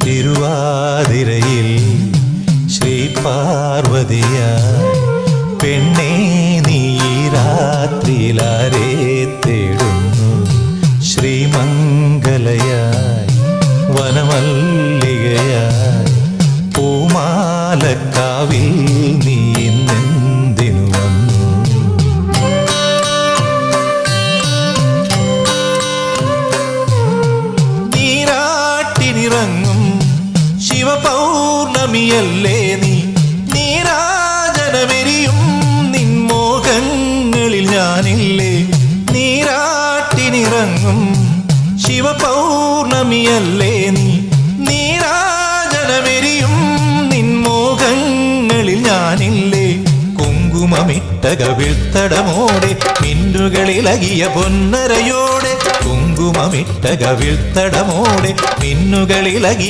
തിരുവാതിരയിൽ ശ്രീ പാർവതിയായി പെണ്ണേ നീ രാത്രിയിലാരെ തേടുന്നു ശ്രീമംഗലയായി വനമല്ലികയായി പൂമാലക്കാവിൽ നീ ഇന്നെന്തിനു വന്നു നീരാട്ടിനിറങ്ങും ശിവപൗർണമിയല്ലേ നീ നീരാജനമെരിയും നിൻമോഹങ്ങളിൽ ഞാനില്ലേ നീരാട്ടിനിറങ്ങും ശിവപൗർണമിയല്ലേ നീ നീരാജനമെരിയും നിൻമോഹങ്ങളിൽ ഞാനില്ലേ കുങ്കുമമിട്ട കവിൾത്തടമോടെ മിന്നുകളിലകിയ പൊന്നരയോടെ കുങ്കുമമിട്ട കവിൾത്തടമോടെ മിന്നുകളിലകിയ